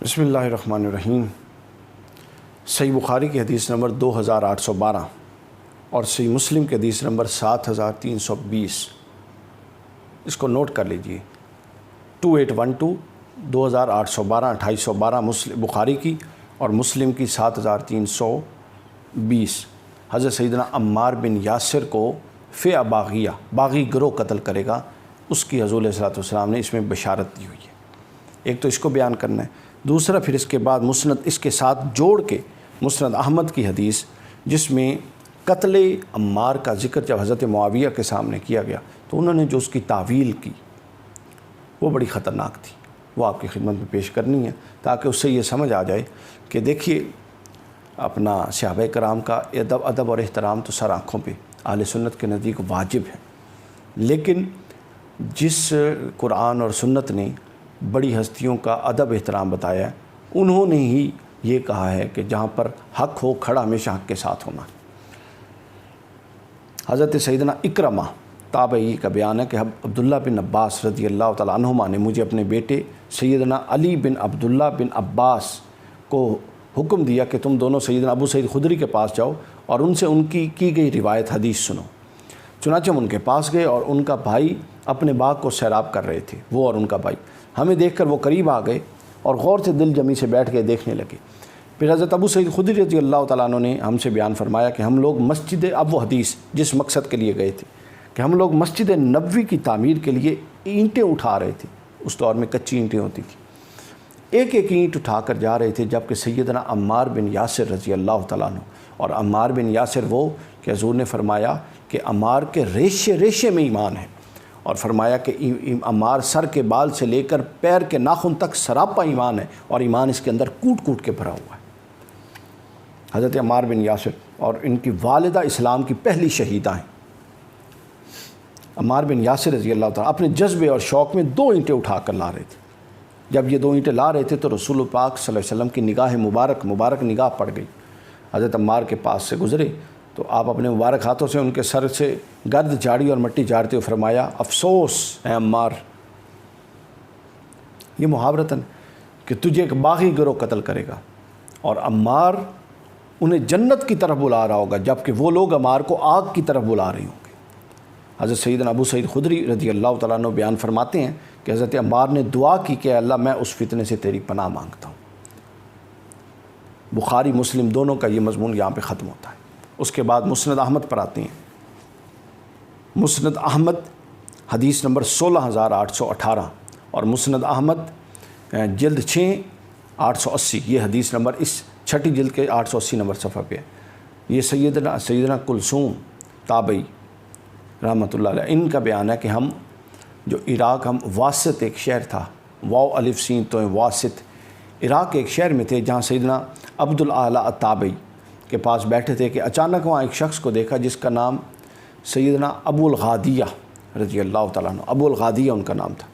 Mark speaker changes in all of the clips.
Speaker 1: بسم اللہ الرحمن الرحیم۔ صحیح بخاری کی حدیث نمبر 2812 اور صحیح مسلم کی حدیث نمبر 7320، اس کو نوٹ کر لیجئے۔ 2812 2812 2812 بخاری کی اور مسلم کی 7320۔ حضرت سیدنا عمار بن یاسر کو فئہ باغیہ، باغی گروہ قتل کرے گا، اس کی حضور علیہ الصلوۃ والسلام نے اس میں بشارت دی ہوئی ہے۔ ایک تو اس کو بیان کرنا ہے، دوسرا پھر اس کے بعد مسند اس کے ساتھ جوڑ کے مسند احمد کی حدیث، جس میں قتل عمار کا ذکر جب حضرت معاویہ کے سامنے کیا گیا تو انہوں نے جو اس کی تعویل کی وہ بڑی خطرناک تھی، وہ آپ کی خدمت میں پیش کرنی ہے تاکہ اس سے یہ سمجھ آ جائے کہ دیکھیے اپنا صحابہ کرام کا ادب اور احترام تو سر آنکھوں پہ اہل سنت کے نزدیک واجب ہے، لیکن جس قرآن اور سنت نے بڑی ہستیوں کا ادب احترام بتایا ہے، انہوں نے ہی یہ کہا ہے کہ جہاں پر حق ہو کھڑا ہمیشہ حق کے ساتھ ہونا۔ حضرت سیدنا اکرمہ تابعی کا بیان ہے کہ عبداللہ بن عباس رضی اللہ تعالیٰ عنہما نے مجھے اپنے بیٹے سیدنا علی بن عبداللہ بن عباس کو حکم دیا کہ تم دونوں سیدنا ابو سعید خدری کے پاس جاؤ اور ان سے ان کی گئی روایت حدیث سنو۔ چنانچہ ہم ان کے پاس گئے اور ان کا بھائی اپنے باغ کو سیراب کر رہے تھے، وہ اور ان کا بھائی۔ ہمیں دیکھ کر وہ قریب آ گئے اور غور سے دل جمی سے بیٹھ کے دیکھنے لگے۔ پھر حضرت ابو سعید خدری رضی اللہ تعالیٰ عنہ نے ہم سے بیان فرمایا کہ ہم لوگ مسجد، اب وہ حدیث جس مقصد کے لیے گئے تھے کہ ہم لوگ مسجد نبوی کی تعمیر کے لیے اینٹیں اٹھا رہے تھے، اس دور میں کچی اینٹیں ہوتی تھیں، ایک ایک اینٹ اٹھا کر جا رہے تھے، جبکہ سیدنا عمار بن یاسر رضی اللہ تعالیٰ عنہ، اور عمار بن یاسر وہ کہ حضور نے فرمایا کہ عمار کے ریشے ریشے میں ایمان ہے، اور فرمایا کہ عمار سر کے بال سے لے کر پیر کے ناخن تک سراپا ایمان ہے، اور ایمان اس کے اندر کوٹ کوٹ کے بھرا ہوا ہے۔ حضرت عمار بن یاسر اور ان کی والدہ اسلام کی پہلی شہیدہ ہیں۔ عمار بن یاسر رضی اللہ تعالیٰ اپنے جذبے اور شوق میں 2 اینٹیں اٹھا کر لا رہے تھے۔ جب یہ 2 اینٹیں لا رہے تھے تو رسول پاک صلی اللہ علیہ وسلم کی نگاہ مبارک نگاہ پڑ گئی۔ حضرت عمار کے پاس سے گزرے تو آپ اپنے مبارک ہاتھوں سے ان کے سر سے گرد جھاڑی اور مٹی جھاڑتے ہوئے فرمایا، افسوس اے عمار، یہ محاورتاً کہ تجھے ایک باغی گروہ قتل کرے گا، اور عمار انہیں جنت کی طرف بلا رہا ہوگا، جبکہ وہ لوگ عمار کو آگ کی طرف بلا رہے ہوں گے۔ حضرت سیدنا ابو سعید خدری رضی اللہ تعالیٰ عنہ بیان فرماتے ہیں کہ حضرت عمار نے دعا کی کہ اللہ میں اس فتنے سے تیری پناہ مانگتا ہوں۔ بخاری مسلم دونوں کا یہ مضمون یہاں پہ ختم ہوتا ہے۔ اس کے بعد مسند احمد پر آتے ہیں۔ مسند احمد حدیث نمبر 16818 اور مسند احمد جلد 6 880، یہ حدیث نمبر اس چھٹی جلد کے 880 نمبر صفحہ پہ ہے۔ یہ سیدنا کلثوم تابعی رحمۃ اللہ علیہ، ان کا بیان ہے کہ ہم جو عراق، ہم واسط ایک شہر تھا، واو الف سین تو واسط، عراق کے ایک شہر میں تھے جہاں سیدنا عبد الاعلیٰ التابعی کے پاس بیٹھے تھے کہ اچانک وہاں ایک شخص کو دیکھا جس کا نام سیدنا ابو الغادیہ رضی اللہ تعالیٰ عنہ، ابو الغادیہ ان کا نام تھا۔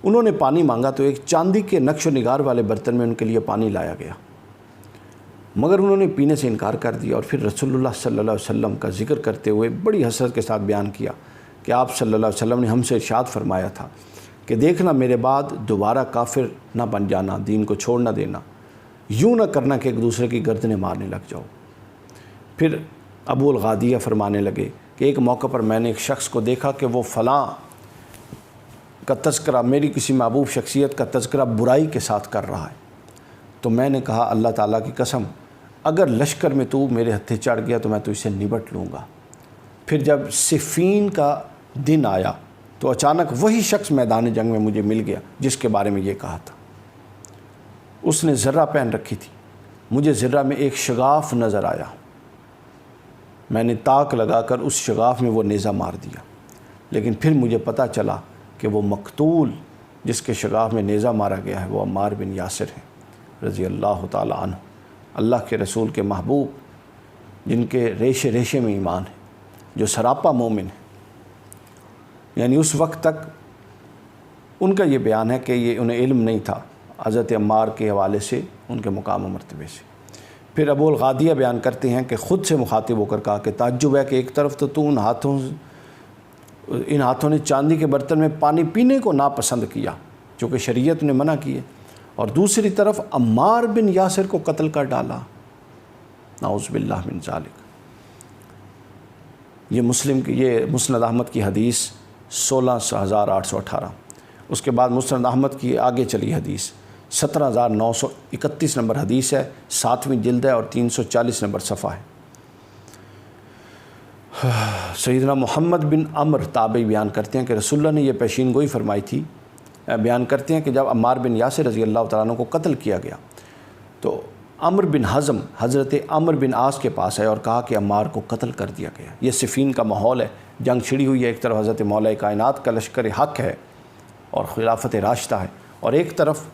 Speaker 1: انہوں نے پانی مانگا تو ایک چاندی کے نقش و نگار والے برتن میں ان کے لیے پانی لایا گیا، مگر انہوں نے پینے سے انکار کر دیا، اور پھر رسول اللہ صلی اللہ علیہ وسلم کا ذکر کرتے ہوئے بڑی حسرت کے ساتھ بیان کیا کہ آپ صلی اللہ علیہ وسلم نے ہم سے ارشاد فرمایا تھا کہ دیکھنا میرے بعد دوبارہ کافر نہ بن جانا، دین کو چھوڑ نہ دینا، یوں نہ کرنا کہ ایک دوسرے کی گردنیں مارنے لگ جاؤ۔ پھر ابو الغادیہ فرمانے لگے کہ ایک موقع پر میں نے ایک شخص کو دیکھا کہ وہ فلاں کا تذکرہ، میری کسی محبوب شخصیت کا تذکرہ برائی کے ساتھ کر رہا ہے، تو میں نے کہا اللہ تعالیٰ کی قسم اگر لشکر میں تو میرے ہتھے چڑھ گیا تو میں تو اسے نبٹ لوں گا۔ پھر جب صفین کا دن آیا تو اچانک وہی شخص میدان جنگ میں مجھے مل گیا جس کے بارے میں یہ کہا تھا۔ اس نے ذرہ پہن رکھی تھی، مجھے ذرہ میں ایک شغاف نظر آیا، میں نے طاق لگا کر اس شغاف میں وہ نیزہ مار دیا، لیکن پھر مجھے پتہ چلا کہ وہ مقتول جس کے شغاف میں نیزہ مارا گیا ہے وہ عمار بن یاسر ہیں رضی اللہ تعالیٰ عنہ، اللہ کے رسول کے محبوب، جن کے ریشے ریشے میں ایمان ہے، جو سراپا مومن ہے۔ یعنی اس وقت تک ان کا یہ بیان ہے کہ یہ انہیں علم نہیں تھا حضرت عمار کے حوالے سے، ان کے مقام و مرتبے سے۔ پھر ابو الغادیہ بیان کرتے ہیں کہ خود سے مخاطب ہو کر کہا کہ تعجب ہے کہ ایک طرف تو ان ہاتھوں نے چاندی کے برتن میں پانی پینے کو ناپسند کیا جو کہ شریعت نے منع کی ہے، اور دوسری طرف عمار بن یاسر کو قتل کر ڈالا، نعوذ باللہ من ذالک۔ یہ مسند احمد کی حدیث 16,818۔ اس کے بعد مسند احمد کی آگے چلی حدیث 17,931 نمبر حدیث ہے، 7ویں جلد ہے اور 340 نمبر صفحہ ہے۔ سیدنا محمد بن عمر تابعی بیان کرتے ہیں کہ رسول اللہ نے یہ پیشین گوئی فرمائی تھی، بیان کرتے ہیں کہ جب عمار بن یاسر رضی اللہ تعالیٰ عنہ کو قتل کیا گیا تو عمر بن حزم حضرت عمر بن عاص کے پاس آئے اور کہا کہ عمار کو قتل کر دیا گیا۔ یہ صفین کا ماحول ہے، جنگ چھڑی ہوئی ہے، ایک طرف حضرت مولا کائنات کا لشکر حق ہے اور خلافت راشدہ ہے، اور ایک طرف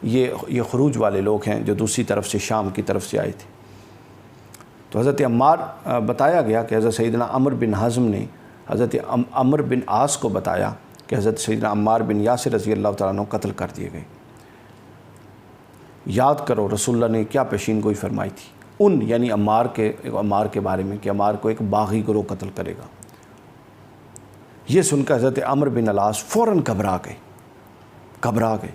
Speaker 1: یہ خروج والے لوگ ہیں جو دوسری طرف سے شام کی طرف سے آئے تھے۔ تو حضرت عمار بتایا گیا کہ حضرت سیدنا عمر بن حزم نے حضرت عمر بن عاص کو بتایا کہ حضرت سیدنا عمار بن یاسر رضی اللہ تعالیٰ عنہ قتل کر دیے گئے۔ یاد کرو رسول اللہ نے کیا پیشین گوئی فرمائی تھی، یعنی عمار کے بارے میں کہ عمار کو ایک باغی گروہ قتل کرے گا۔ یہ سن کر حضرت عمر بن العاص فوراً گھبرا گئے،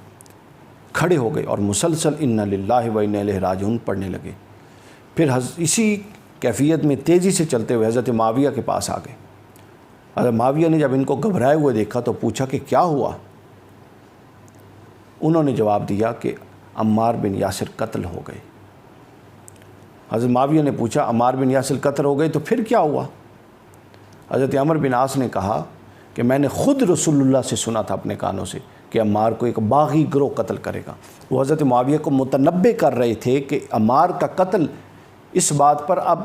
Speaker 1: کھڑے ہو گئے اور مسلسل انا للہ و انا الیہ راجعون پڑھنے لگے۔ پھر اسی کیفیت میں تیزی سے چلتے ہوئے حضرت معاویہ کے پاس آ گئے۔ حضرت معاویہ نے جب ان کو گھبرائے ہوئے دیکھا تو پوچھا کہ کیا ہوا؟ انہوں نے جواب دیا کہ عمار بن یاسر قتل ہو گئے۔ حضرت معاویہ نے پوچھا عمار بن یاسر قتل ہو گئے تو پھر کیا ہوا؟ حضرت عمر بن عاص نے کہا کہ میں نے خود رسول اللہ سے سنا تھا اپنے کانوں سے کہ عمار کو ایک باغی گروہ قتل کرے گا۔ وہ حضرت معاویہ کو متنبع کر رہے تھے کہ عمار کا قتل اس بات پر اب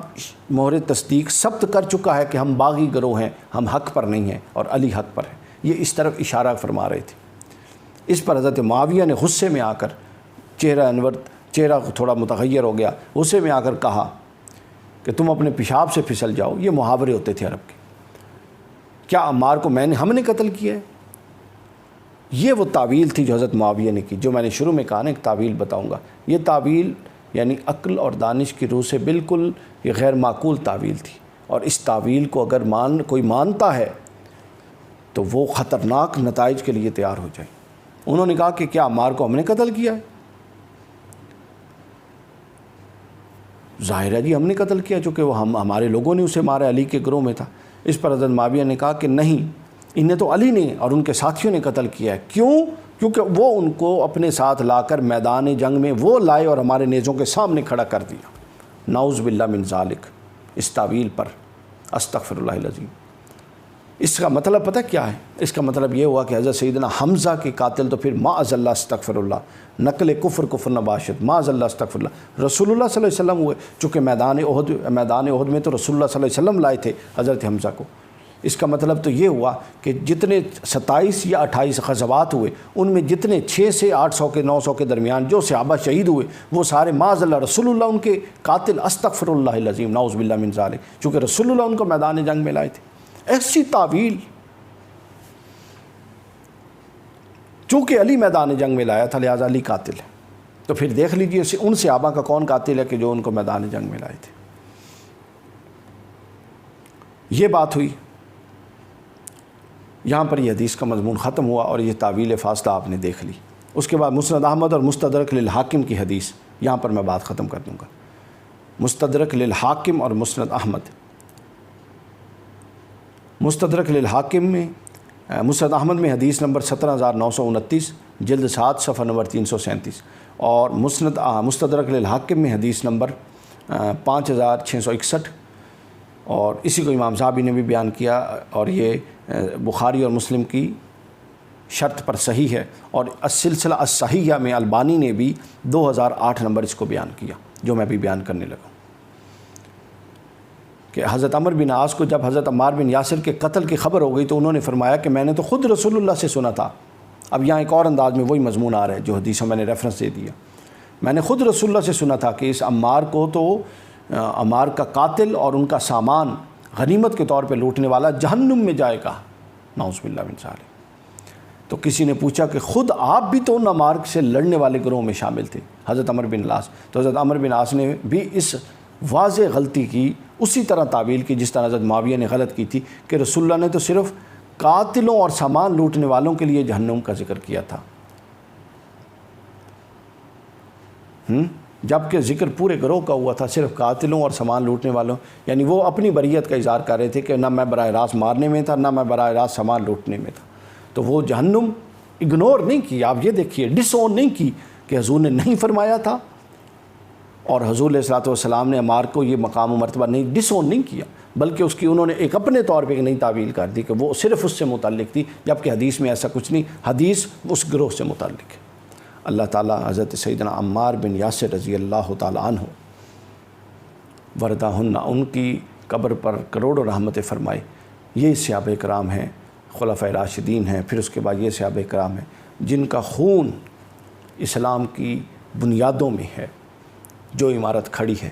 Speaker 1: مہر تصدیق ثبت کر چکا ہے کہ ہم باغی گروہ ہیں، ہم حق پر نہیں ہیں اور علی حق پر ہے۔ یہ اس طرف اشارہ فرما رہے تھے۔ اس پر حضرت معاویہ نے غصے میں آ کر چہرہ تھوڑا متغیر ہو گیا، غصے میں آ کر کہا کہ تم اپنے پیشاب سے پھسل جاؤ۔ یہ محاورے ہوتے تھے عرب کے۔ کیا عمار کو ہم نے قتل کیا ہے؟ یہ وہ تعویل تھی جو حضرت معاویہ نے کی، جو میں نے شروع میں کہا نا ایک تعویل بتاؤں گا۔ یہ تعویل یعنی عقل اور دانش کی روح سے بالکل یہ غیر معقول تعویل تھی، اور اس تعویل کو اگر کوئی مانتا ہے تو وہ خطرناک نتائج کے لیے تیار ہو جائے۔ انہوں نے کہا کہ کیا عمار کو ہم نے قتل کیا ہے؟ ظاہر ہے جی ہم نے قتل کیا، چونکہ وہ ہمارے لوگوں نے اسے مارا، علی کے گروہ میں تھا۔ اس پر حضرت معاویہ نے کہا کہ نہیں، انہیں تو علی نے اور ان کے ساتھیوں نے قتل کیا ہے۔ کیوں؟ کیونکہ وہ ان کو اپنے ساتھ لا کر میدان جنگ میں وہ لائے اور ہمارے نیزوں کے سامنے کھڑا کر دیا۔ نعوذ باللہ من ذالک۔ اس تعویل پر استغفر اللہ العظیم۔ اس کا مطلب پتہ کیا ہے؟ اس کا مطلب یہ ہوا کہ حضرت سیدنا حمزہ کے قاتل تو پھر معاذ اللہ استغفر اللہ، نقل کفر نباشت، معاذ اللہ استغفر اللہ، رسول اللہ صلی اللہ علیہ وسلم ہوئے، چونکہ میدان احد میں تو رسول اللہ صلی اللہ علیہ وسلم لائے تھے حضرت حمزہ کو۔ اس کا مطلب تو یہ ہوا کہ جتنے 27 یا 28 غزوات ہوئے ان میں جتنے 600 سے 800 کے 900 کے درمیان جو صحابہ شہید ہوئے وہ سارے معاذ اللہ رسول اللہ ان کے قاتل، استغفر اللہ العظیم، نعوذ باللہ من ذالک، چونکہ رسول اللہ ان کو میدان جنگ میں لائے تھے۔ ایسی تعویل، چونکہ علی میدان جنگ میں لایا تھا لہٰذا علی قاتل ہے، تو پھر دیکھ لیجئے ان صحابہ کا کون قاتل ہے کہ جو ان کو میدان جنگ میں لائے تھے۔ یہ بات ہوئی، یہاں پر یہ حدیث کا مضمون ختم ہوا اور یہ تعویل فاصلہ آپ نے دیکھ لی۔ اس کے بعد مسند احمد اور مستدرک للحاکم کی حدیث، یہاں پر میں بات ختم کر دوں گا۔ مستدرک للحاکم اور مسند احمد۔ مستدرک للحاکم میں مسند احمد میں حدیث نمبر 17,929، جلد 7 صفحہ نمبر 337، اور مستدرک للحاکم میں حدیث نمبر 5,661، اور اسی کو امام صاحبی نے بھی بیان کیا، اور یہ بخاری اور مسلم کی شرط پر صحیح ہے، اور السلسلہ الصحیحہ میں البانی نے بھی 2008 نمبر اس کو بیان کیا، جو میں بھی بیان کرنے لگا کہ حضرت عمر بن عاص کو جب حضرت عمار بن یاسر کے قتل کی خبر ہو گئی تو انہوں نے فرمایا کہ میں نے تو خود رسول اللہ سے سنا تھا۔ اب یہاں ایک اور انداز میں وہی مضمون آ رہا ہے جو حدیثوں میں نے ریفرنس دے دیا۔ میں نے خود رسول اللہ سے سنا تھا کہ اس عمار کو تو عمار کا قاتل اور ان کا سامان غنیمت کے طور پہ لوٹنے والا جہنم میں جائے گا، نعوذ باللہ من ذالک۔ تو کسی نے پوچھا کہ خود آپ بھی تو ان عمار سے لڑنے والے گروہ میں شامل تھے، حضرت عمر بن العاص۔ تو حضرت عمر بن العاص نے بھی اس واضح غلطی کی، اسی طرح تعویل کی جس طرح حضرت معاویہ نے غلط کی تھی کہ رسول اللہ نے تو صرف قاتلوں اور سامان لوٹنے والوں کے لیے جہنم کا ذکر کیا تھا۔ جبکہ ذکر پورے گروہ کا ہوا تھا صرف قاتلوں اور سامان لوٹنے والوں، یعنی وہ اپنی بریت کا اظہار کر رہے تھے کہ نہ میں براہ راست مارنے میں تھا، نہ میں براہ راست سامان لوٹنے میں تھا. تو وہ جہنم اگنور نہیں کی. آپ یہ دیکھیے، ڈس اون نہیں کی کہ حضور نے نہیں فرمایا تھا، اور حضور علیہ الصلوۃ والسلام نے عمار کو یہ مقام و مرتبہ نہیں ڈس اون نہیں کیا، بلکہ اس کی انہوں نے ایک اپنے طور پہ ایک نئی تعویل کر دی کہ وہ صرف اس سے متعلق تھی، جبکہ حدیث میں ایسا کچھ نہیں، حدیث اس گروہ سے متعلق ہے. اللہ تعالیٰ حضرت سیدنا عمار بن یاسر رضی اللہ تعالیٰ عنہ وردہن، ان کی قبر پر کروڑوں رحمتیں فرمائے. یہ صحابہ کرام ہیں، خلفائے راشدین ہیں، پھر اس کے بعد یہ صحابہ کرام ہیں جن کا خون اسلام کی بنیادوں میں ہے. جو عمارت کھڑی ہے،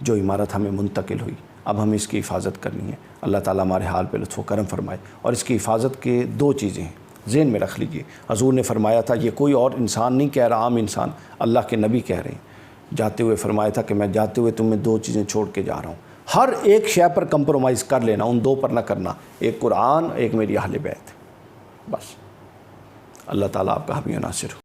Speaker 1: جو عمارت ہمیں منتقل ہوئی، اب ہمیں اس کی حفاظت کرنی ہے. اللہ تعالیٰ ہمارے حال پہ لطف و کرم فرمائے. اور اس کی حفاظت کے دو چیزیں ہیں، ذہن میں رکھ لیجئے. حضور نے فرمایا تھا، یہ کوئی اور انسان نہیں کہہ رہا، عام انسان، اللہ کے نبی کہہ رہے ہیں. جاتے ہوئے فرمایا تھا کہ میں جاتے ہوئے تمہیں دو چیزیں چھوڑ کے جا رہا ہوں، ہر ایک شے پر کمپرومائز کر لینا، ان دو پر نہ کرنا، ایک قرآن، ایک میری اہل بیت. بس اللہ تعالیٰ آپ کا حامی و ناصر ہو.